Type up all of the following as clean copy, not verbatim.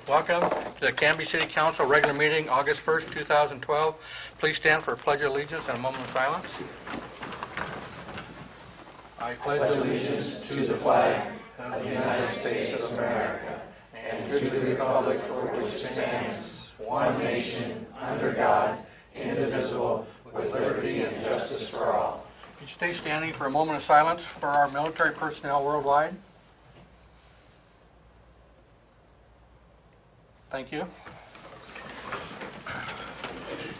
Welcome to the Canby City Council regular meeting, August 1st, 2012. Please stand for a pledge of allegiance and a moment of silence. I pledge allegiance to the flag of the United States of America and to the republic for which it stands, one nation, under God, indivisible, with liberty and justice for all. Could you stay standing for a moment of silence for our military personnel worldwide? Thank you.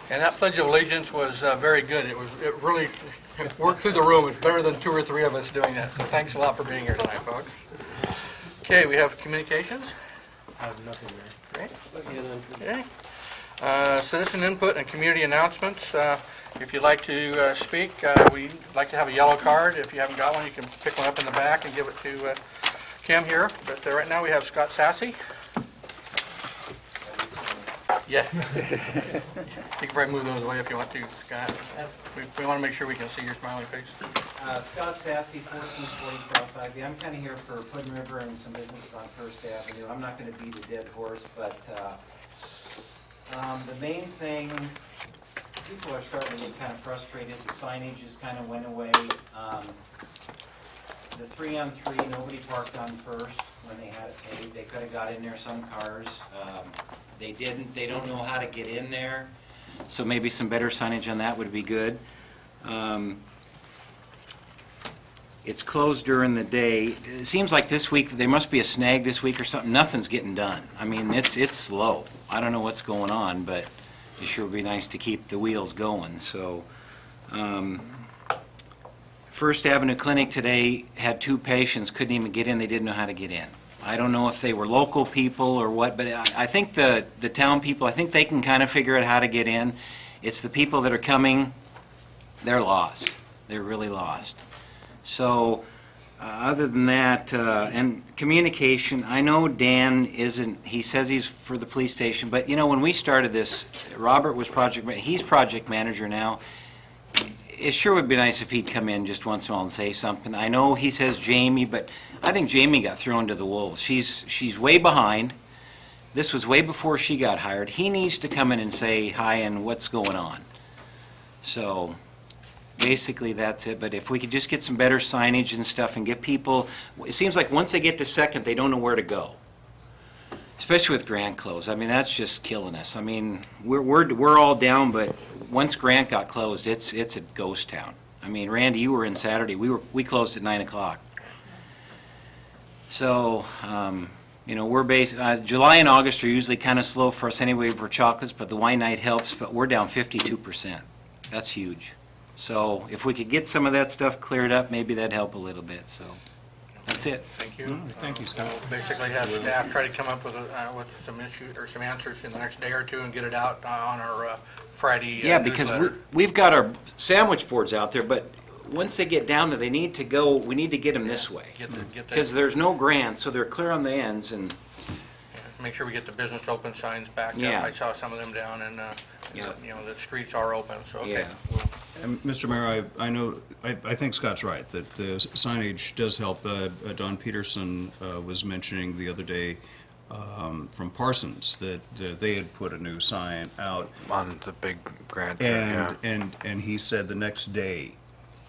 And that Pledge of Allegiance was very good. It really worked through the room. It's better than 2 or 3 of us doing that. So thanks a lot for being here tonight, folks. Okay, we have communications. I have nothing there. Great. Okay. Citizen input and community announcements. If you'd like to speak, we'd like to have a yellow card. If you haven't got one, you can pick one up in the back and give it to Kim here. But right now we have Scott Sassy. Yeah. You can probably move those away if you want to, Scott. We want to make sure we can see your smiling face. Scott Sassy, 1440 South Ivy. I'm kind of here for Puddin River and some businesses on First Avenue. I'm not going to beat a dead horse, but the main thing, people are starting to get kind of frustrated. The signage just kind of went away. The 3-on-3, nobody parked on First when they had it paved. They could have got in there, some cars. They didn't. They don't know how to get in there. So maybe some better signage on that would be good. It's closed during the day. It seems like this week, there must be a snag this week or something. Nothing's getting done. I mean, it's slow. I don't know what's going on, but it sure would be nice to keep the wheels going. So, First Avenue Clinic today had 2 patients, couldn't even get in. They didn't know how to get in. I don't know if they were local people or what, but I think the town people, I think they can kind of figure out how to get in. It's the people that are coming, they're lost. They're really lost. So other than that, and communication, I know Dan isn't, he says he's for the police station, but you know, when we started this, Robert was he's project manager now. It sure would be nice if he'd come in just once in a while and say something. I know he says Jamie, but I think Jamie got thrown to the wolves. She's way behind. This was way before she got hired. He needs to come in and say hi and what's going on. So basically that's it. But if we could just get some better signage and stuff and get people, it seems like once they get to Second, they don't know where to go. Especially with Grant closed. I mean, that's just killing us. I mean, we're all down, but once Grant got closed, it's a ghost town. I mean, Randy, you were in Saturday. We closed at 9 o'clock. So, you know, we're July and August are usually kind of slow for us anyway for chocolates, but the wine night helps. But we're down 52%. That's huge. So, if we could get some of that stuff cleared up, maybe that'd help a little bit. So. That's it. Thank you. Thank you, Scott. We'll basically have staff try to come up with some issues or some answers in the next day or 2 and get it out on our Friday yeah, because we've got our sandwich boards out there, but once they get down there, they need to go. We need to get them this way because there's no grants, so they're clear on the ends and. Make sure we get the business open signs back up. I saw some of them down, and you know the streets are open. So okay. Yeah. And Mr. Mayor, I think Scott's right that the signage does help. Don Peterson was mentioning the other day from Parsons that they had put a new sign out on the big grant. And he said the next day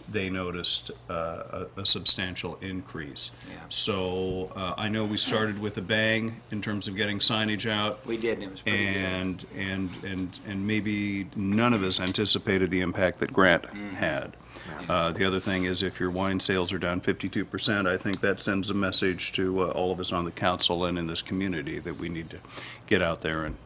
they noticed a substantial increase. Yeah. So I know we started with a bang in terms of getting signage out. We did, and it was pretty good. And maybe none of us anticipated the impact that Grant had. The other thing is if your wine sales are down 52%, I think that sends a message to all of us on the council and in this community that we need to get out there and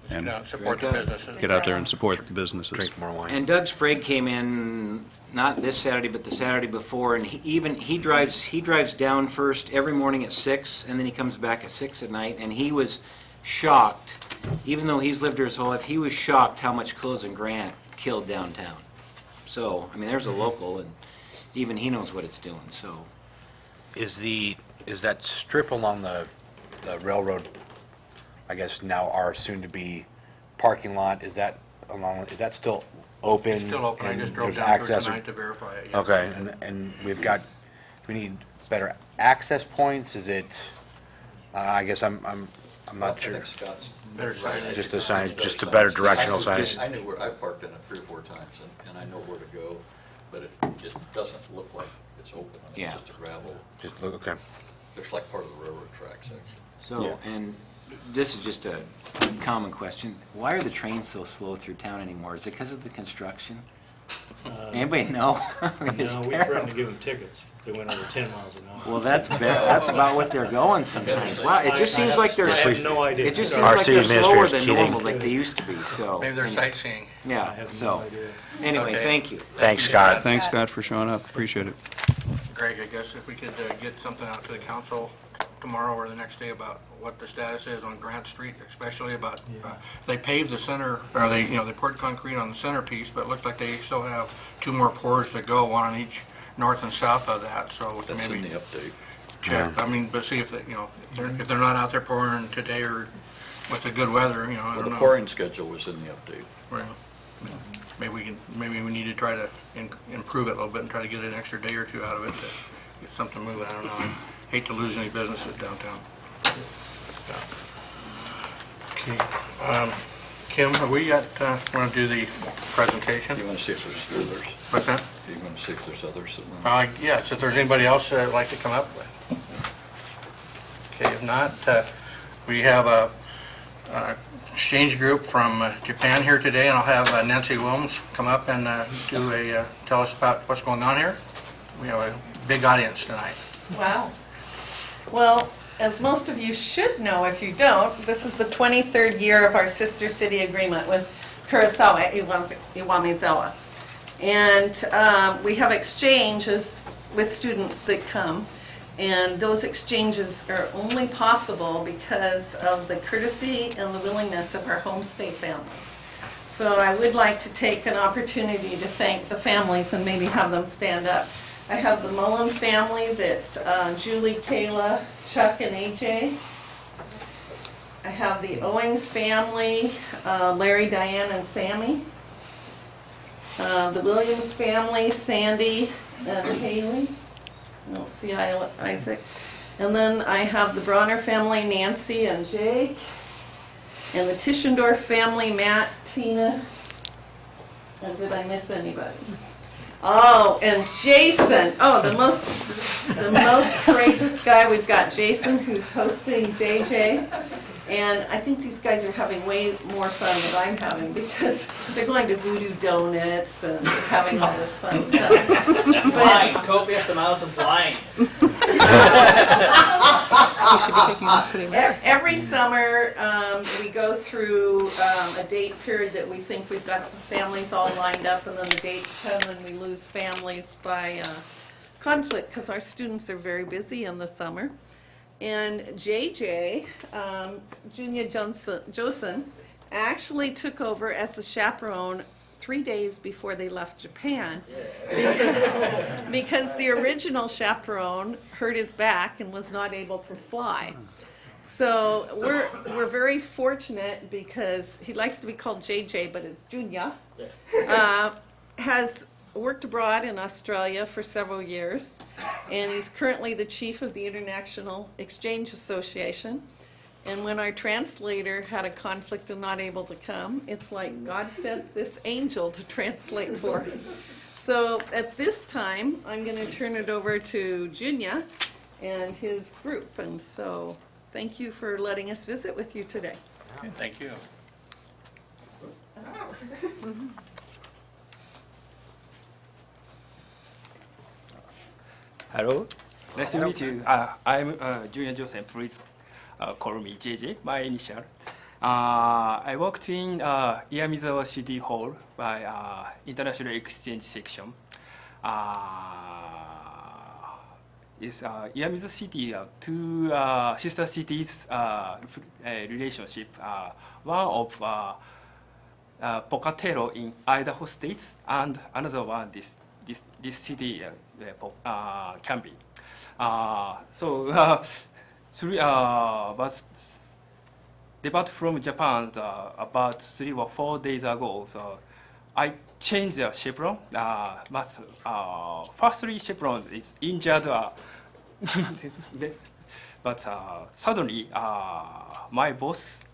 support the businesses. Get out there and support the businesses. Drink more wine. And Doug Sprague came in not this Saturday, but the Saturday before, and he drives down First every morning at 6, and then he comes back at 6 at night, and he was shocked, even though he's lived here his whole life, he was shocked how much closing Grant killed downtown. So, I mean, there's a local, and even he knows what it's doing. So, is that strip along the railroad, I guess now our soon-to-be parking lot, is that still open? It's still open. I just drove down through tonight to verify it. Yes. Okay, and we need better access points. Is it? I guess I'm I'm not sure. I think Scott's Better signage. Just the signage, just a better directional signage. I knew where, I've parked in it 3 or 4 times, and I know where to go, but it just doesn't look like it's open. I mean, Yeah. it's just a gravel, Just look, okay. looks like part of the railroad track section. So, and this is just a common question. Why are the trains so slow through town anymore? Is it because of the construction? Anybody know? It's No, we terrible. threatened to give them tickets if they went over 10 miles an hour. Well, that's about what they're going sometimes. Wow, it just seems like they're, I have no idea. it just Sorry. seems Our like city they're slower administrator's than kidding. normal, like they used to be, so. Maybe they're sightseeing. I Yeah, have no so, idea. anyway, Okay. thank you. Thanks, Scott. Thanks, Scott, for showing up. Appreciate it. Greg, I guess if we could get something out to the council tomorrow or the next day about what the status is on Grant Street, especially about, they paved the center, or they poured concrete on the centerpiece, but it looks like they still have 2 more pours to go, one on each north and south of that, so That's in maybe the update. check, I mean, but see if they, if they're not out there pouring today or with the good weather, I Well, don't the know. pouring schedule was in the update. Well, maybe we need to try to improve it a little bit and try to get an extra day or 2 out of it to get something moving. I don't know. I hate to lose any businesses downtown. Okay. Kim, have we got, want to do the presentation? Do you want to see if there's others? What's that? Do you want to see if there's others? Yes, if there's anybody else that'd like to come up. Okay, if not, we have a exchange group from Japan here today, and I'll have Nancy Wilms come up and tell us about what's going on here. We have a big audience tonight. Wow. Well, as most of you should know, if you don't, this is the 23rd year of our sister city agreement with Kurosawa Iwamizawa. And we have exchanges with students that come, and those exchanges are only possible because of the courtesy and the willingness of our home state families. So I would like to take an opportunity to thank the families and maybe have them stand up. I have the Mullen family, that Julie, Kayla, Chuck, and AJ. I have the Owings family, Larry, Diane, and Sammy. The Williams family, Sandy and Haley. I don't see Isaac. And then I have the Bronner family, Nancy and Jake. And the Tischendorf family, Matt, Tina. And did I miss anybody? Oh, and Jason. Oh, the most courageous guy. We've got Jason, who's hosting JJ. And I think these guys are having way more fun than I'm having, because they're going to Voodoo Donuts and having all this fun stuff. Wine, copious amounts of wine. Every summer, we go through a date period that we think we've got the families all lined up, and then the dates come and we lose families by conflict, because our students are very busy in the summer. And JJ, Junya Josen, actually took over as the chaperone 3 days before they left Japan, because the original chaperone hurt his back and was not able to fly. So we're very fortunate, because he likes to be called JJ, but it's Junya, has worked abroad in Australia for several years, and he's currently the chief of the International Exchange Association. And when our translator had a conflict and not able to come, it's like God sent this angel to translate for us. So at this time, I'm going to turn it over to Junya and his group. And so thank you for letting us visit with you today. Okay, thank you. Hello, nice to meet you. I'm Junya Josen. Please call me JJ, my initial. I worked in Iwamizawa City Hall by International Exchange Section. Iwamizawa City, two sister cities relationship. One of Pocatello in Idaho State, and another one this city can be. But depart from Japan about 3 or 4 days ago. So I changed the chaperone. But firstly, chaperone is injured. But suddenly, my boss,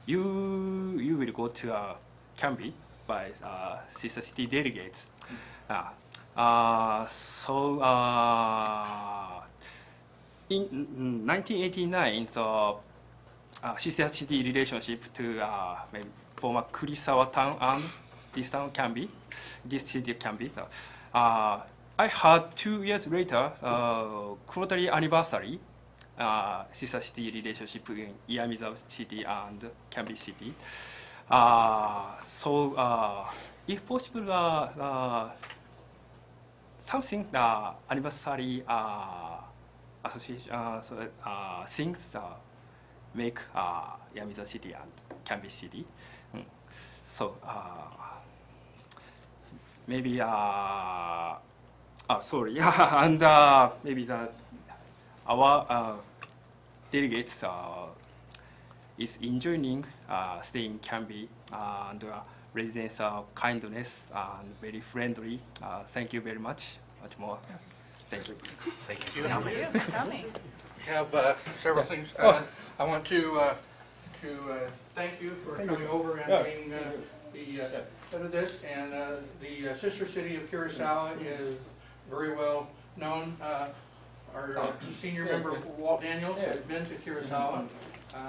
you will go to Canby by sister city delegates. In 1989, the sister city relationship to maybe former Kurisawa town and this town Canby, this city Canby. I heard 2 years later, quarterly anniversary, sister city relationship in Iyamizawa city and Canby city. If possible, something anniversary association things make Iyamizawa city and Canby city. Maybe sorry, and maybe our delegates is enjoying staying Canby and residents are kindness and very friendly. Thank you very much. Much more. Thank you. Thank you. We have several things. I want to thank you for coming over and being the head of this. And the sister city of Kurosawa is very well known. Our senior member, Walt Daniels, has been to Kurosawa.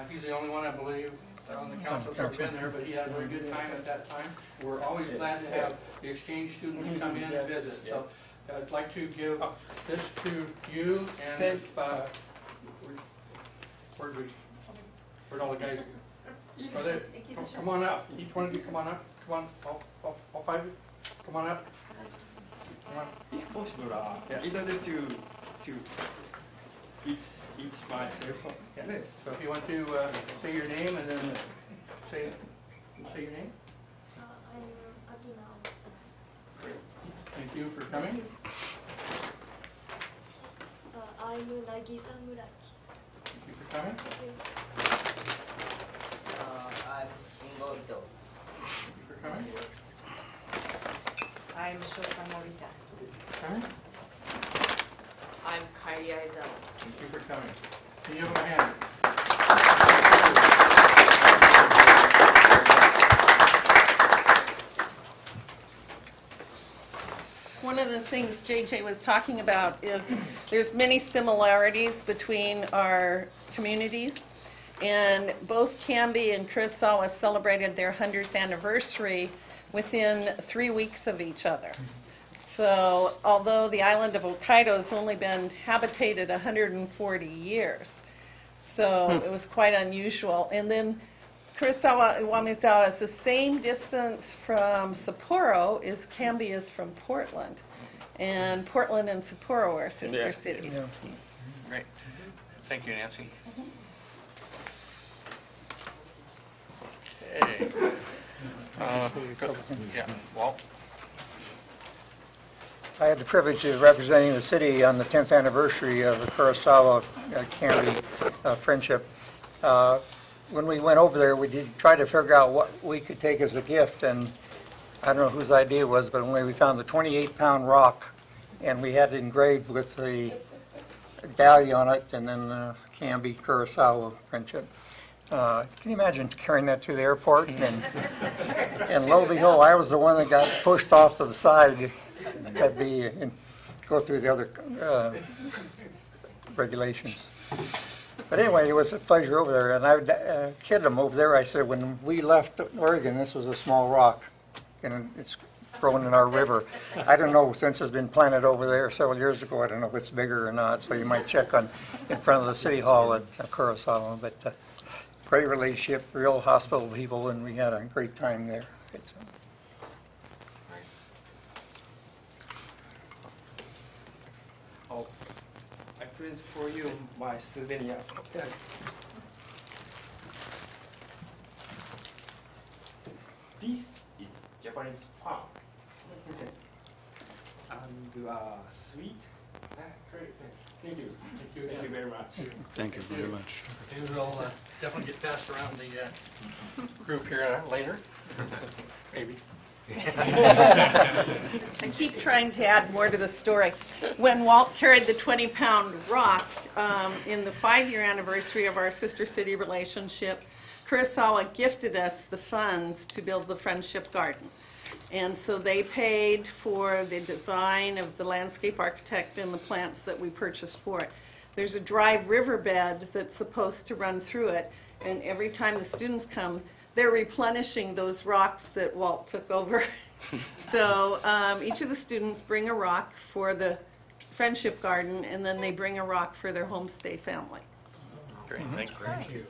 He's the only one, I believe, on the council that's ever been there, but he had a very good time at that time. We're always glad to have the exchange students come in and visit. So I'd like to give this to you, and if, where'd all the guys go? Are they? Come on up. Each one of you, come on up. Come on, all 5 of you. Come on up. Come on. If possible, either to each by cell phone. Yeah. So if you want to say your name and then say your name. I'm Akina. Great. Thank you for coming. I'm Nagisa Muraki. Thank you for coming. I'm Shingo Ito. Thank you for coming. I'm Shota Morita. Coming. I'm Kylie Aizawa. Thank you for coming. Can you give them a hand? One of the things JJ was talking about is there's many similarities between our communities, and both Canby and Kurosawa celebrated their 100th anniversary within 3 weeks of each other. So although the island of Hokkaido has only been habitated 140 years, so it was quite unusual. And then Kurosawa Iwamizawa is the same distance from Sapporo as Canby is from Portland. And Portland and Sapporo are sister cities. Yeah. Great. Thank you, Nancy. Okay. Yeah, Walt. I had the privilege of representing the city on the 10th anniversary of the Kurosawa-Canby friendship. When we went over there, we did try to figure out what we could take as a gift, and I don't know whose idea it was, but when we found the 28-pound rock, and we had it engraved with the galley on it, and then the Canby-Kurosawa friendship. Can you imagine carrying that to the airport? And lo and behold, I was the one that got pushed off to the side and go through the other regulations. But anyway, it was a pleasure over there, and I kidded them over there. I said, when we left Oregon, this was a small rock, and it's growing in our river. I don't know, since it's been planted over there several years ago, I don't know if it's bigger or not, so you might check in front of the city hall at Kurosawa. But great relationship, real hospitable people, and we had a great time there. I present for you my souvenir. This is Japanese farm. And sweet. Great. Thank you. Thank you very much. Thank you very much. These will definitely get passed around the group here later. Maybe. I keep trying to add more to the story. When Walt carried the 20-pound rock in the 5-year anniversary of our sister city relationship, Kurosawa gifted us the funds to build the Friendship Garden. And so they paid for the design of the landscape architect and the plants that we purchased for it. There's a dry riverbed that's supposed to run through it, and every time the students come, they're replenishing those rocks that Walt took over. So each of the students bring a rock for the Friendship Garden, and then they bring a rock for their homestay family. Great, thank you.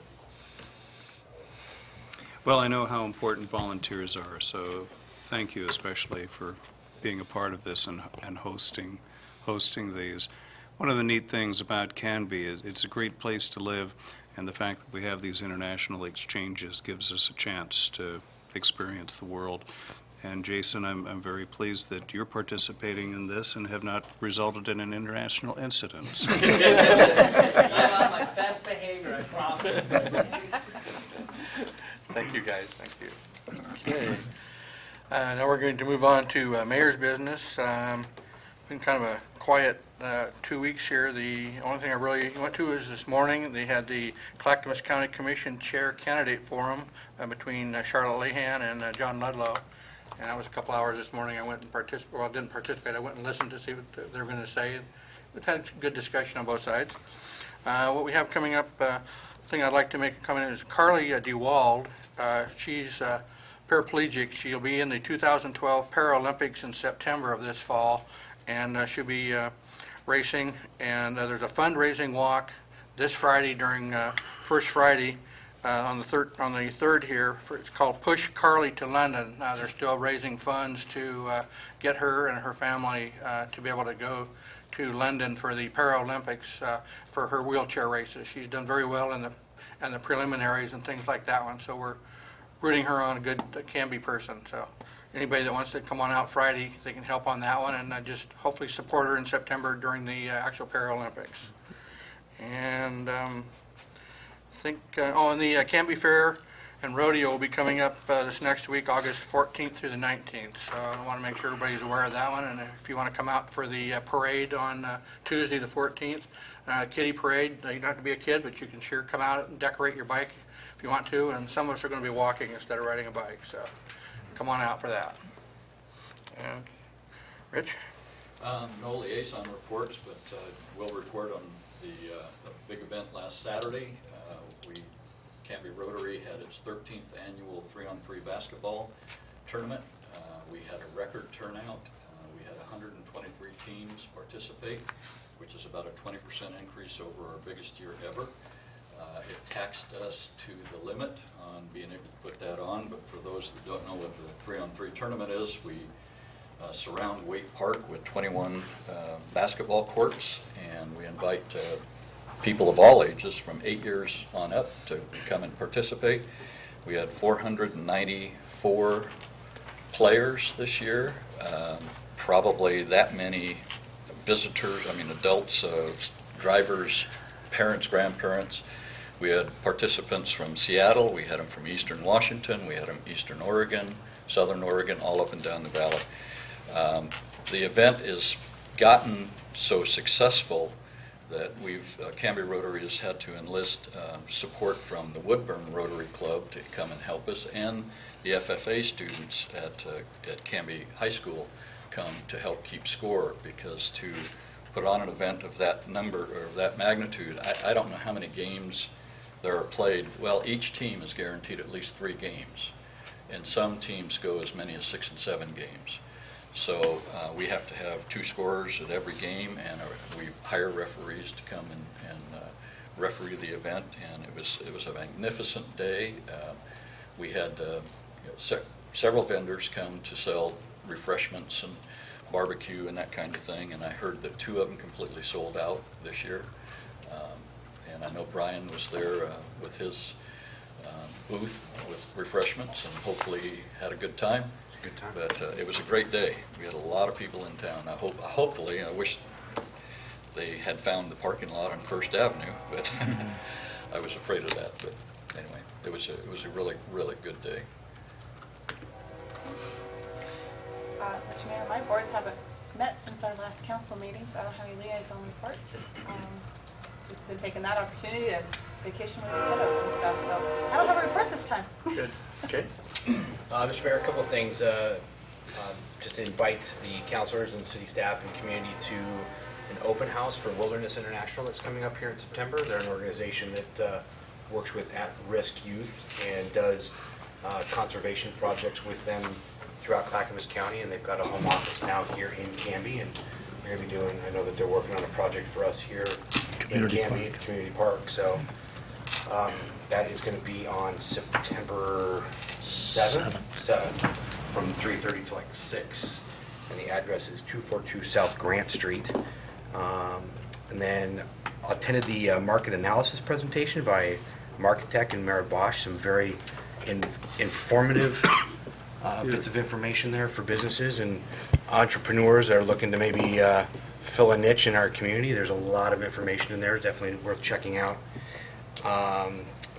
Well, I know how important volunteers are, so thank you especially for being a part of this and hosting these. One of the neat things about Canby is it's a great place to live, and the fact that we have these international exchanges gives us a chance to experience the world. And Jason, I'm very pleased that you're participating in this and have not resulted in an international incident. I'm on my best behavior, I promise. Thank you, guys. Thank you. Okay. Now we're going to move on to mayor's business. Been kind of a quiet 2 weeks here. The only thing I really went to is this morning. They had the Clackamas County Commission Chair Candidate Forum between Charlotte Lehan and John Ludlow. And that was a couple hours this morning. I went and participated. Well, I didn't participate. I went and listened to see what they were going to say. We had a good discussion on both sides. What we have coming up, thing I'd like to make a comment is Carly DeWald. She's paraplegic. She'll be in the 2012 Paralympics in September of this fall, and she'll be racing. And there's a fundraising walk this Friday during First Friday on the third here. It's called Push Carly to London. They're still raising funds to get her and her family to be able to go to London for the Paralympics for her wheelchair races. She's done very well in the preliminaries and things like that one. So we're rooting her on, a good Canby person. So anybody that wants to come on out Friday, they can help on that one, and just hopefully support her in September during the actual Paralympics. And I think, and the Canby Fair and Rodeo will be coming up this next week, August 14th through the 19th. So I want to make sure everybody's aware of that one. And if you want to come out for the parade on Tuesday the 14th, kiddie parade, you don't have to be a kid, but you can sure come out and decorate your bike if you want to. And some of us are going to be walking instead of riding a bike. So come on out for that. And Rich? No liaison reports, but we'll report on the big event last Saturday. Canby Rotary had its 13th annual 3-on-3 basketball tournament. We had a record turnout. We had 123 teams participate, which is about a 20% increase over our biggest year ever. It taxed us to the limit on being able to put that on, but for those that don't know what the 3-on-3 tournament is, we surround Waite Park with 21 basketball courts, and we invite people of all ages from 8 years on up to come and participate. We had 494 players this year, probably that many visitors, adults, drivers, parents, grandparents. We had participants from Seattle, we had them from Eastern Washington, we had them Eastern Oregon, Southern Oregon, all up and down the valley. The event has gotten so successful that Canby Rotary has had to enlist support from the Woodburn Rotary Club to come and help us, and the FFA students at Canby High School come to help keep score, because to put on an event of that number or that magnitude, I don't know how many games there are played. Well, each team is guaranteed at least 3 games, and some teams go as many as 6 and 7 games. So we have to have 2 scorers at every game, and we hire referees to come and referee the event. And it was a magnificent day. We had several vendors come to sell refreshments and barbecue and that kind of thing. And I heard that 2 of them completely sold out this year. And I know Brian was there with his booth with refreshments, and hopefully had a good time. But it was a great day. We had a lot of people in town. I wish they had found the parking lot on First Avenue, but I was afraid of that. But anyway, it was a really, really good day. Mr. Mayor, my boards haven't met since our last council meeting, so I don't have any liaison reports. Just been taking that opportunity to vacation with the kiddos and stuff, so I don't have a report this time. Good. Okay. Mr. Mayor, a couple of things. Just to invite the councilors and city staff and community to an open house for Wilderness International that's coming up here in September. They're an organization that works with at-risk youth and does conservation projects with them throughout Clackamas County, and they've got a home office now here in Canby, and they're going to be doing, I know that they're working on a project for us here in Canby, the community park, so that is going to be on September 7th, from 3:30 to like 6, and the address is 242 South Grant Street. And then I attended the market analysis presentation by Marketech and Mara Bosch, some very informative bits of information there for businesses and entrepreneurs that are looking to maybe fill a niche in our community. There's a lot of information in there, definitely worth checking out.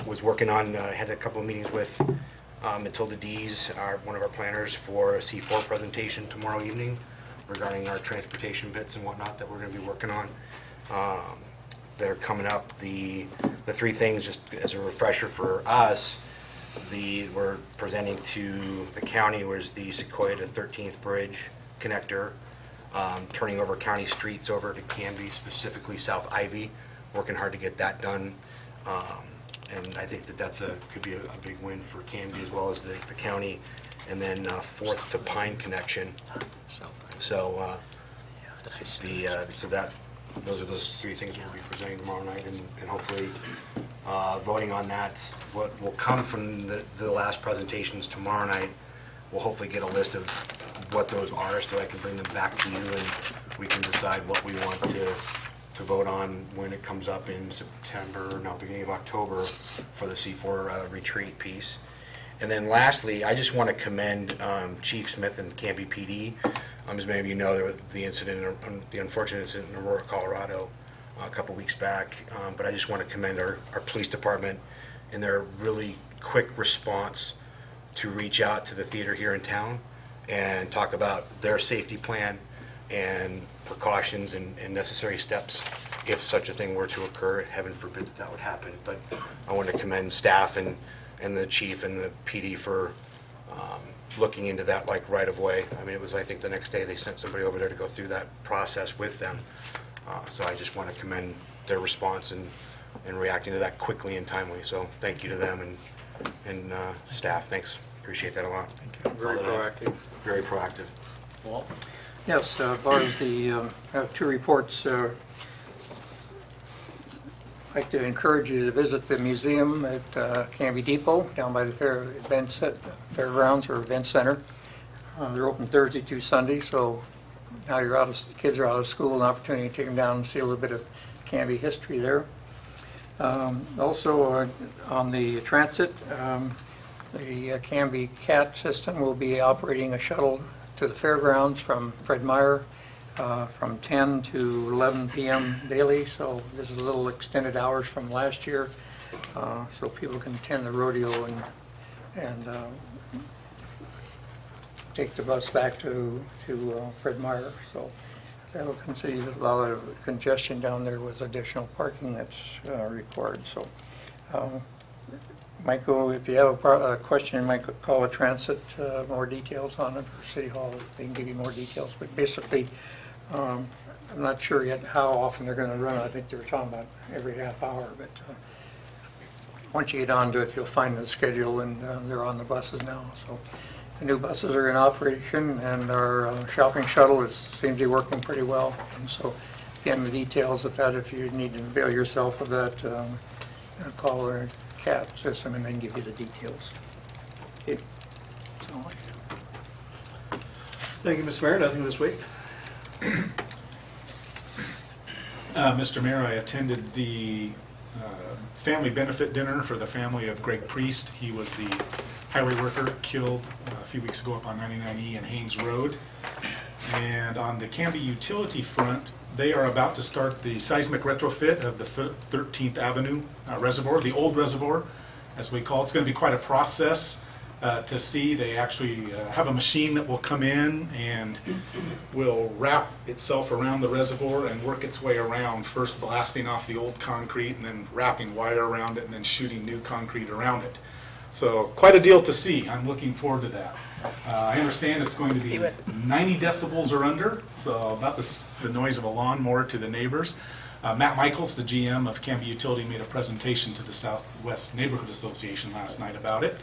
Was working on, had a couple of meetings with Matilda Dees, one of our planners, for a C4 presentation tomorrow evening regarding our transportation bits and whatnot that we're going to be working on. That are coming up. The three things, just as a refresher for us, we're presenting to the county was the Sequoia to 13th Bridge connector, turning over county streets over to Canby, specifically South Ivy, working hard to get that done. And I think that could be a big win for Canby as well as the county. And then 4th to Pine connection. So those are those three things we'll be presenting tomorrow night, and hopefully voting on that. What will come from the last presentations tomorrow night, we'll hopefully get a list of what those are so I can bring them back to you, and we can decide what we want to vote on when it comes up in September, beginning of October, for the C4 retreat piece. And then lastly, I just want to commend Chief Smith and Canby PD. As many of you know, there was the unfortunate incident in Aurora, Colorado, a couple weeks back. But I just want to commend our police department and their really quick response to reach out to the theater here in town and talk about their safety plan and precautions and necessary steps if such a thing were to occur. Heaven forbid that would happen. But I want to commend staff and the chief and the PD for looking into that like right of way. I mean, it was, I think the next day they sent somebody over there to go through that process with them. So I just want to commend their response and reacting to that quickly and timely. So thank you to them and staff. Thanks. Appreciate that a lot. Thank you. Very proactive. Very proactive. Walt? Yes, as far as the two reports, I'd like to encourage you to visit the museum at Canby Depot down by the fairgrounds or event center. They're open Thursday through Sunday, so now kids are out of school, an opportunity to take them down and see a little bit of Canby history there. Also on the transit, the Canby CAT system will be operating a shuttle to the fairgrounds from Fred Meyer from 10 to 11 p.m. daily, so this is a little extended hours from last year, so people can attend the rodeo and take the bus back to Fred Meyer. So that'll consider a lot of congestion down there with additional parking that's required. So Michael, if you have a question, you might call a transit, more details on it, or City Hall, they can give you more details. But basically, I'm not sure yet how often they're going to run. I think they were talking about every half hour, but once you get onto it, you'll find the schedule, and they're on the buses now. So the new buses are in operation, and our shopping shuttle seems to be working pretty well. And so, again, the details of that, if you need to avail yourself of that, call our CAT system, and then give you the details. Okay. So, thank you, Mr. Mayor. Nothing this week. Mr. Mayor, I attended the family benefit dinner for the family of Greg Priest. He was the highway worker killed a few weeks ago up on 99E and Haynes Road. And on the Canby utility front, they are about to start the seismic retrofit of the 13th Avenue reservoir, the old reservoir, as we call it. It's going to be quite a process. to see. They actually have a machine that will come in and will wrap itself around the reservoir and work its way around, first blasting off the old concrete and then wrapping wire around it and then shooting new concrete around it. So quite a deal to see. I'm looking forward to that. I understand it's going to be 90 decibels or under, so about the noise of a lawnmower to the neighbors. Matt Michaels, the GM of Canby Utility, made a presentation to the Southwest Neighborhood Association last night about it.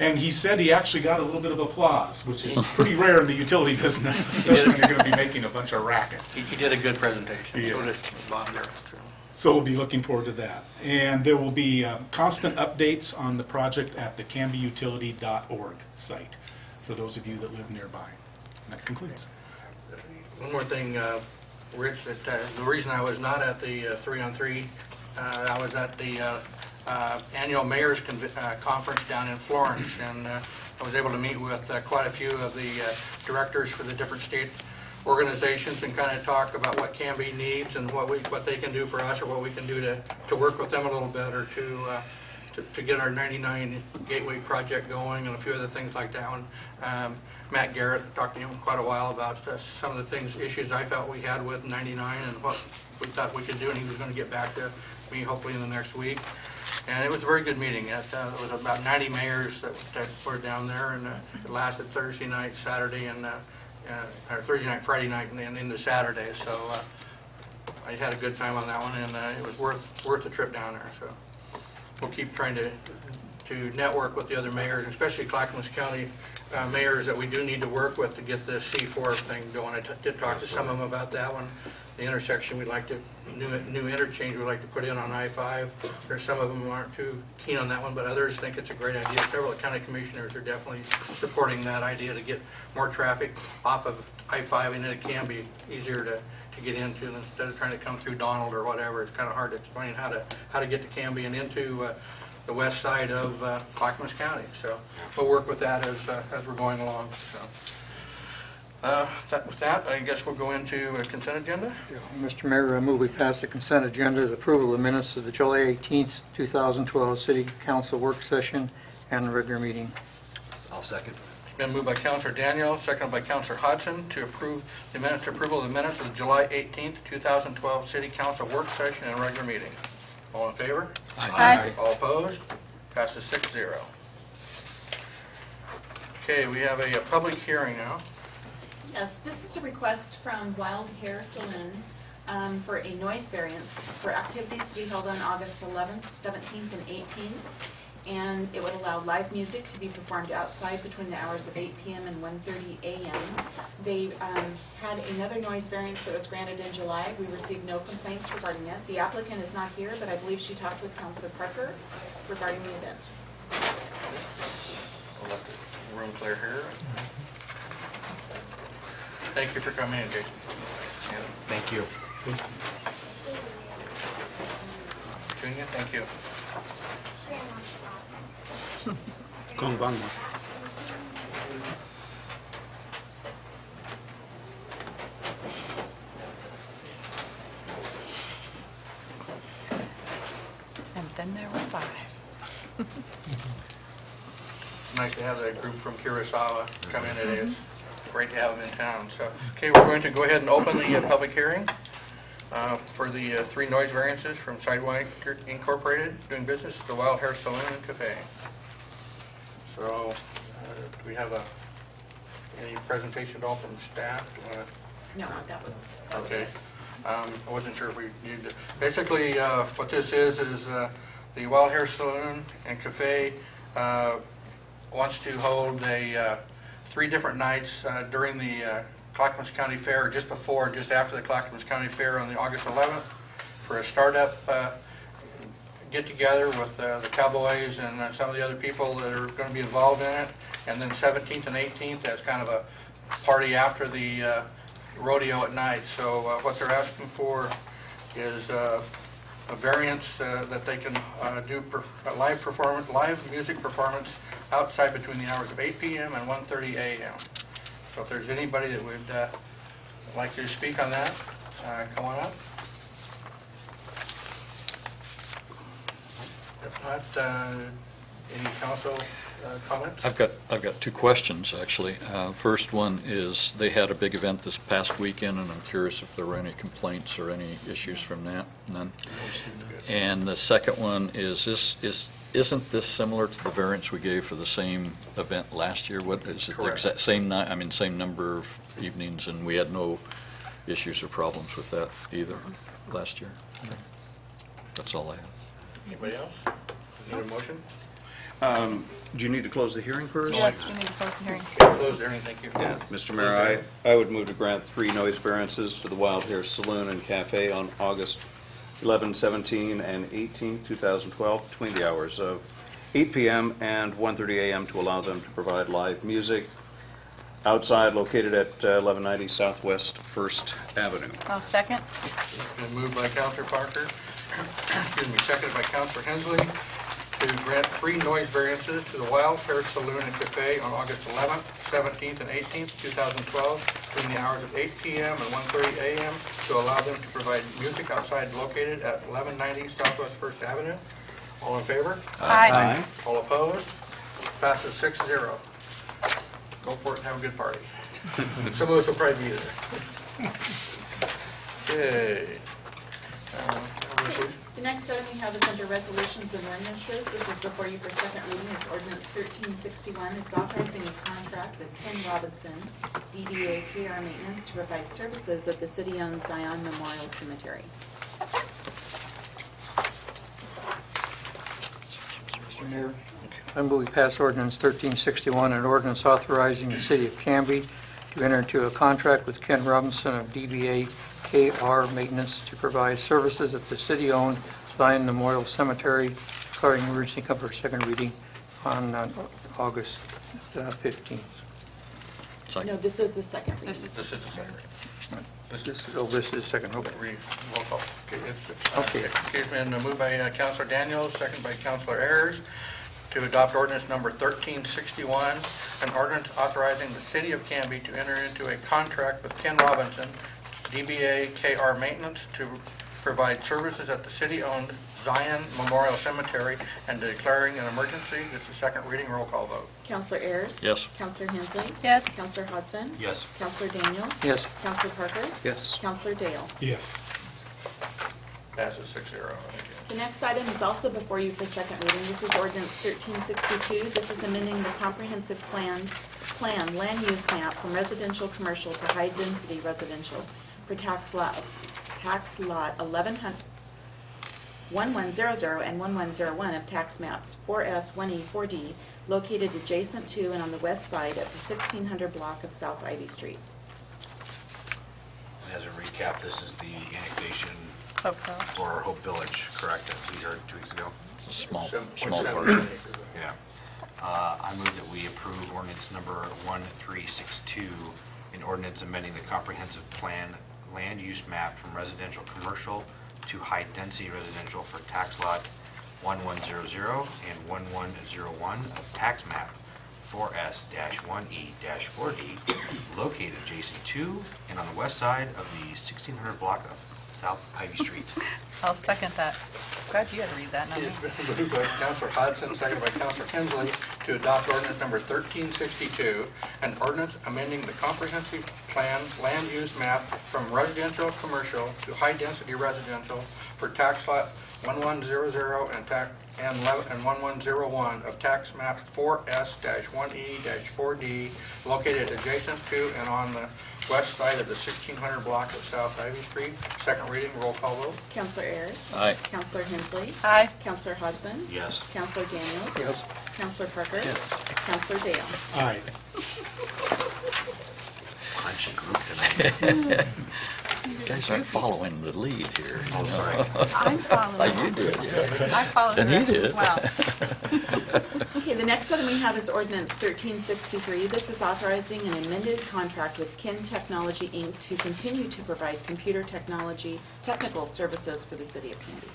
And he said he actually got a little bit of applause, which is pretty rare in the utility business, especially when you're going to be making a bunch of racket. He did a good presentation. Yeah. So did Bob there. So we'll be looking forward to that. And there will be constant updates on the project at the canbyutility.org site for those of you that live nearby. And that concludes. One more thing, Rich, that the reason I was not at the 3-on-3, I was at the annual mayor's conference down in Florence, and I was able to meet with quite a few of the directors for the different state organizations and kind of talk about what Canby needs and what they can do for us, or what we can do to work with them a little bit, or to get our 99 Gateway project going, and a few other things like that one. Matt Garrett, talked to him quite a while about some of the issues I felt we had with 99 and what we thought we could do, and he was going to get back to me hopefully in the next week. And it was a very good meeting. It was about 90 mayors that were down there, and it lasted Thursday night, Saturday, and or Thursday night, Friday night, and into Saturday. So I had a good time on that one, and it was worth the trip down there. So we'll keep trying to network with the other mayors, especially Clackamas County mayors that we do need to work with to get the C4 thing going. I did talk to some of them about that one. The intersection we'd like to, new interchange we'd like to put in on I-5. There's some of them who aren't too keen on that one, but others think it's a great idea. Several county commissioners are definitely supporting that idea to get more traffic off of I-5, and it can be easier to get into instead of trying to come through Donald or whatever. It's kind of hard to explain how to get to Canby and into the west side of Clackamas County. So we'll work with that as we're going along. So. With that, I guess we'll go into a consent agenda. Mr. Mayor, I move we pass the consent agenda, the approval of the minutes of the July 18th, 2012 City Council work session and regular meeting. I'll second. It's been moved by Councilor Daniel, seconded by Councilor Hudson to approve the minutes, approval of the minutes of the July 18th, 2012 City Council work session and regular meeting. All in favor? Aye. All opposed? Passes 6-0. Okay, we have a public hearing now. Yes, this is a request from Wild Hair Saloon for a noise variance for activities to be held on August 11th, 17th, and 18th. And it would allow live music to be performed outside between the hours of 8 p.m. and 1:30 a.m. They had another noise variance that was granted in July. We received no complaints regarding it. The applicant is not here, but I believe she talked with Councilor Parker regarding the event. We'll let the room clear here. Thank you for coming in, Jason. Thank you. Junior, thank you. And then there were 5. It's nice to have that group from Kurosawa come in today. It's great to have them in town. So, okay, we're going to go ahead and open the public hearing for the 3 noise variances from Sidewalk Incorporated, doing business at the Wild Hair Saloon and Cafe. So, do we have any presentation at all from staff? No, that was Okay. I wasn't sure if we needed to. Basically, what this is the Wild Hair Saloon and Cafe wants to hold 3 different nights during the Clackamas County Fair, or just before and just after the Clackamas County Fair on the August 11th, for a startup get-together with the Cowboys and some of the other people that are going to be involved in it. And then 17th and 18th, as kind of a party after the rodeo at night. So what they're asking for is a variance that they can do a live music performance outside between the hours of 8 p.m. and 1:30 a.m. So if there's anybody that would like to speak on that, come on up. If not, Any council comments? I've got two questions, actually. First one is, they had a big event this past weekend, and I'm curious if there were any complaints or any issues from that. None? And the second one is, isn't this similar to the variance we gave for the same event last year? What, is it the Correct. exact same night, I mean, same number of evenings, and we had no issues or problems with that either last year? Okay. That's all I have. Anybody else? Need a motion? Do you need to close the hearing first? Yes, you need to close the hearing. Close the hearing, thank you. Yeah, Mr. Mayor, I would move to grant 3 noise variances to the Wild Hare Saloon and Cafe on August 11, 17, and 18, 2012, between the hours of 8 p.m. and 1:30 a.m. to allow them to provide live music outside, located at 1190 Southwest 1st Avenue. I'll second. Been moved by Councilor Parker, excuse me, seconded by Councilor Hensley, to grant 3 noise variances to the Wild Hare Saloon and Cafe on August 11th, 17th, and 18th, 2012, between the hours of 8 p.m. and 1:30 a.m. to allow them to provide music outside, located at 1190 Southwest 1st Avenue. All in favor? Aye. All opposed? Passes 6-0. Go for it and have a good party. Some of us will probably be there. Okay. Resolution. The next item we have is under resolutions and ordinances. This is before you for second reading. It's ordinance 1361. It's authorizing a contract with Ken Robinson, DBA KR Maintenance, to provide services at the city-owned Zion Memorial Cemetery. Mr. Mayor, I move we pass ordinance 1361, an ordinance authorizing the city of Canby to enter into a contract with Ken Robinson of DBA KR Maintenance to provide services at the city-owned Zion Memorial Cemetery, declaring emergency come for second reading on August 15th. No, this is the second reading. This is the second reading. This is second, okay. Roll call. Okay. It's been moved by Councilor Daniels, second by Councilor Ayers, to adopt ordinance number 1361, an ordinance authorizing the city of Canby to enter into a contract with Ken Robinson, DBA KR Maintenance, to provide services at the city-owned Zion Memorial Cemetery and declaring an emergency. This is second reading. Roll call vote. Councilor Ayers? Yes. Councilor Hensley? Yes. Councilor Hodson? Yes. Councilor Daniels? Yes. Councilor Parker? Yes. Councilor Dale? Yes. Passes 6-0. Thank you. The next item is also before you for second reading. This is ordinance 1362. This is amending the comprehensive plan land use map from residential commercial to high density residential for tax lot 1100 1100 and 1101 of tax maps 4S, 1E, 4D, located adjacent to and on the west side of the 1600 block of South Ivy Street. And as a recap, this is the annexation Hope Village. for Hope Village, correct? That was here 2 weeks ago? It's a small Seven part. acres. Yeah. I move that we approve ordinance number 1362, an ordinance amending the comprehensive plan land use map from residential commercial to high-density residential for tax lot 1100 and 1101 of tax map 4S-1E-4D, located adjacent to and on the west side of the 1600 block of South Ivy Street. I'll second that. Glad you had to read that, not me. It's been moved by Councilor Hodson, seconded by Councilor Hensley, to adopt ordinance number 1362, an ordinance amending the comprehensive plan land use map from residential commercial to high-density residential for tax lot 1100 and 1101 of tax map 4S-1E-4D, located adjacent to and on the west side of the 1600 block of South Ivy Street. Second reading, roll call vote. Councilor Ayers? Aye. Councilor Hensley? Aye. Councilor Hodson? Yes. Councilor Daniels? Yes. Councilor Parker? Yes. Councilor Dale? Aye. Punchy group tonight. You guys aren't following the lead here. Oh, sorry. I'm following. You did, yeah. I followed Then you directions did. well. Okay, the next item we have is ordinance 1363. This is authorizing an amended contract with Kin Technology, Inc. to continue to provide computer technology technical services for the city of Canby.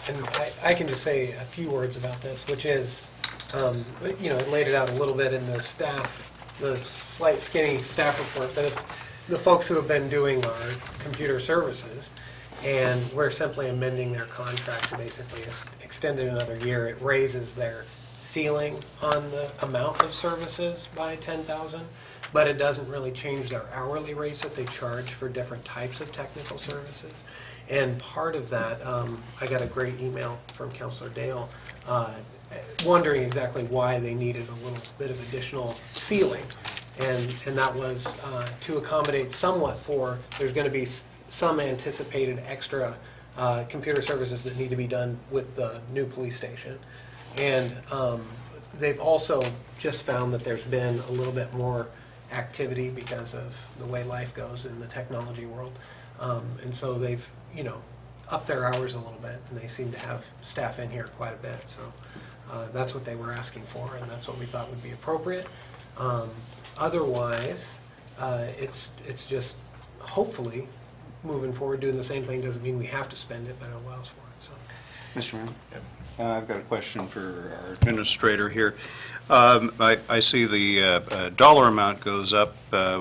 And I can just say a few words about this, which is, it laid it out a little bit in the slight skinny staff report, but it's the folks who have been doing our computer services. And we're simply amending their contract to basically extend it another year. It raises their ceiling on the amount of services by 10,000, but it doesn't really change their hourly rates that they charge for different types of technical services. And part of that, I got a great email from Councilor Dale wondering exactly why they needed a little bit of additional ceiling. And that was to accommodate somewhat for, there's going to be some anticipated extra computer services that need to be done with the new police station. And they've also just found that there's been a little bit more activity because of the way life goes in the technology world. And so they've, upped their hours a little bit, and they seem to have staff in here quite a bit. So that's what they were asking for, and that's what we thought would be appropriate. Otherwise, it's just hopefully moving forward doing the same thing. Doesn't mean we have to spend it, but it allows for it. So. Mr. Ryan? I've got a question for our administrator here. I see the dollar amount goes up.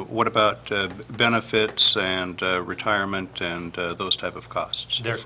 What about benefits and retirement and those type of costs? There's